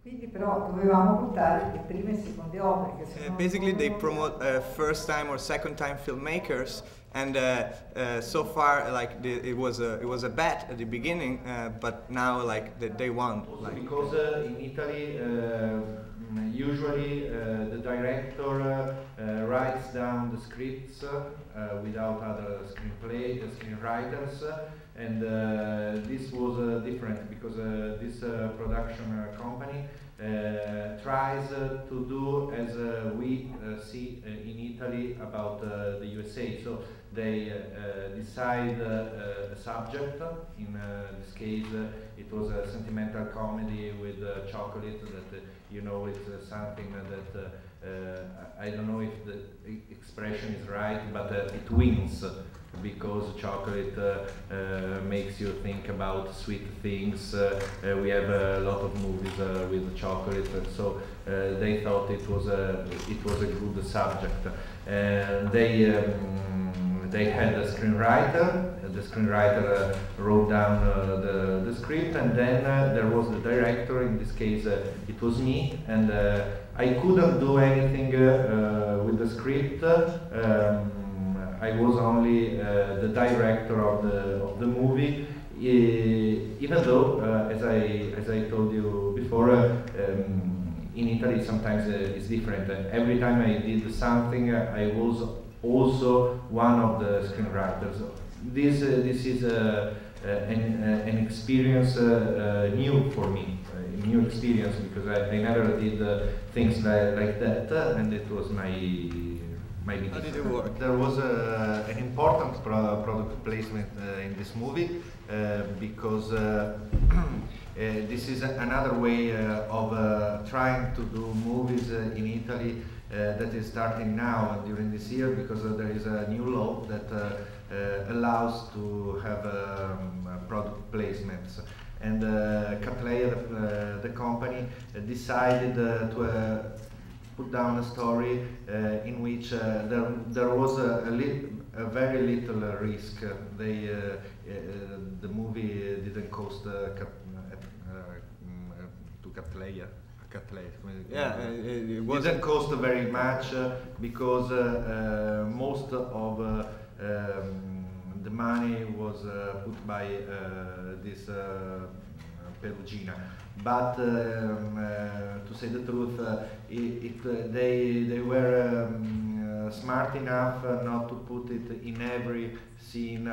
Quindi però dovevamo portare le prime e seconde opere. Che basically, they promote first time or second time filmmakers, and so far, like it was a bet at the beginning, but now like they won. Like. Because in Italy, usually the director writes down the scripts without other screenwriters, and this was different because this production company tries to do as we see in Italy about the USA. So they decide a subject. In this case, it was a sentimental comedy with chocolate. That you know, it's something that I don't know if the expression is right, but it wins. Because chocolate makes you think about sweet things. We have a lot of movies with chocolate, so they thought it was a good subject. They had a screenwriter. The screenwriter wrote down the script, and then there was the director. In this case, it was me, and I couldn't do anything with the script. I was only the director of the movie, even though, as I told you before, in Italy sometimes it's different. Every time I did something, I was also one of the screenwriters. This is an experience new for me, a new experience, because I never did things like that, and it was my. How did it work? There was an important product placement in this movie because this is another way of trying to do movies in Italy that is starting now during this year, because there is a new law that allows to have product placements. And Cattleya, the company, decided to put down a story in which there was a very little risk. The movie didn't cost to Cattleya. Yeah, it didn't cost very much because most of the money was put by this Perugina. But to say the truth, they were smart enough not to put it in every scene.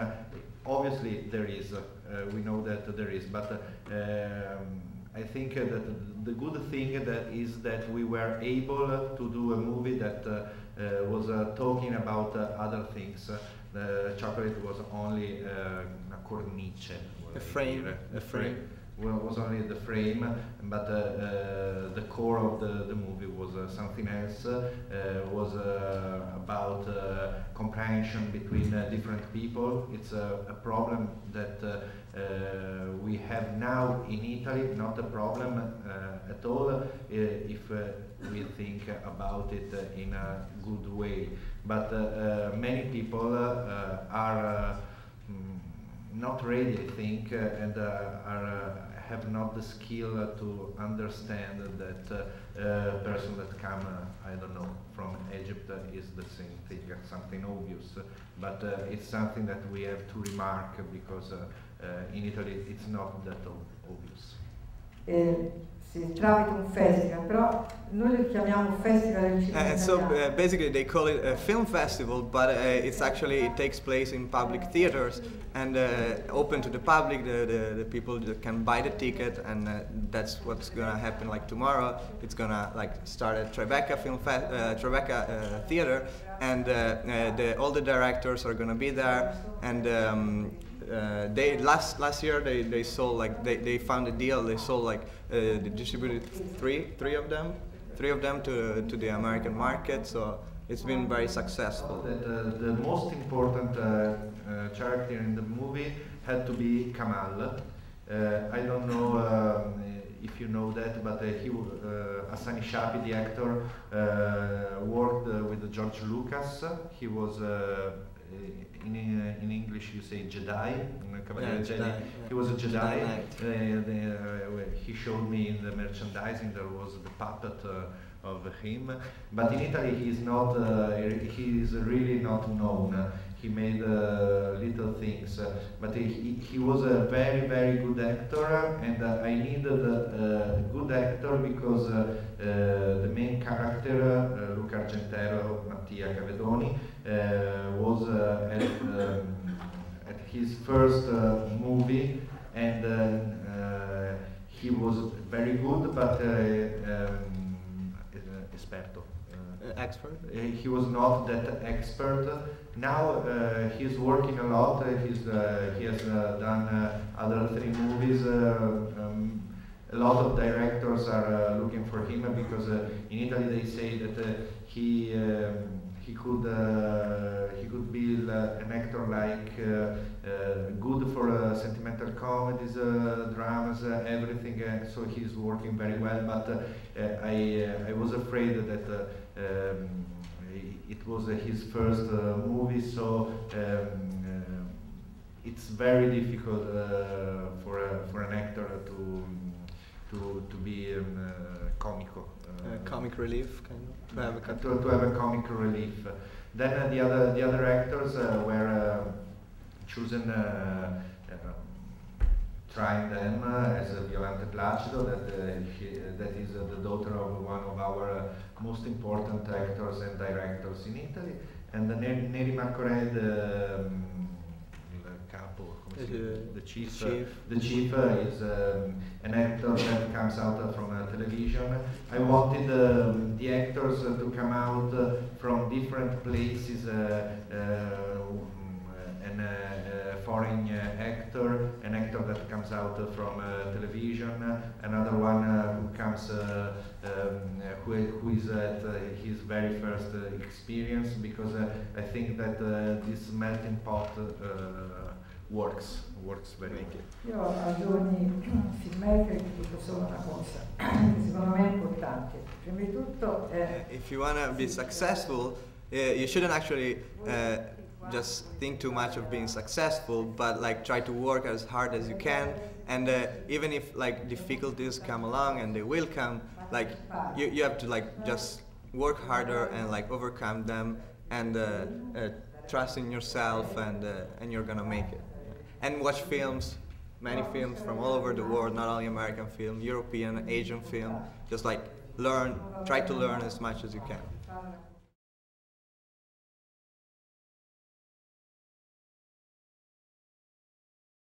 Obviously there is, we know that there is, but I think that the good thing is that we were able to do a movie that was talking about other things. The chocolate was only a cornice, a frame. Well, was only the frame, but the core of the movie was something else. Was about comprehension between different people. It's a problem that we have now in Italy, not a problem at all if we think about it in a good way. But many people are not ready, I think, and have not the skill to understand that a person that come, I don't know, from Egypt is the same thing, something obvious, but it's something that we have to remark because in Italy it's not that obvious. Si tramite un festival, però noi lo chiamiamo Festival del Cinema Italiano. So basically they call it a film festival, but it takes place in public theaters and open to the public. The people that can buy the ticket, and that's what's gonna happen. Like tomorrow, it's gonna start at Tribeca Theater, and all the directors are gonna be there, and they last year they sold they found a deal. They sold they distributed three of them to the American market. So it's been very successful. The most important character in the movie had to be Kamal. I don't know if you know that, but Hassani Shapi, the actor, worked with George Lucas. He was in English you say Jedi, Jedi. Yeah. He was a Jedi. Jedi He showed me in the merchandising there was the puppet of him, but in Italy he's not. He is really not known. He made little things, but he was a very good actor, and I needed a good actor because the main character, Luca Argentero, Mattia Cavedoni, was at his first movie, and he was very good, but esperto. Expert? He was not that expert. Now he's working a lot. He has done other 3 movies. A lot of directors are looking for him because in Italy they say that he could be an actor like good for sentimental comedies, dramas, everything. So he's working very well. But I was afraid that it was his first movie, so it's very difficult for an actor to be comico. Comic relief, kind of. To have a comic relief. Then the other actors were chosen, trying them as Violante Placido, that is the daughter of one of our most important actors and directors in Italy, and Neri Marcoret, the chief. The chief is an actor that comes out from television. I wanted the actors to come out from different places, and a foreign actor, an actor that comes out from television, another one who comes, who is at his very first experience, because I think that this melting pot works very well. Io a giovani filmmaker dico solo una cosa, che secondo me è importante. Prima di tutto if you want to be successful, you shouldn't actually just think too much of being successful, but like try to work as hard as you can, and even if like difficulties come along, and they will come, like you have to like just work harder and like overcome them, and trust in yourself, and you're gonna make it. And watch films, many films from all over the world, not only American film, European, Asian film. Just like try to learn as much as you can.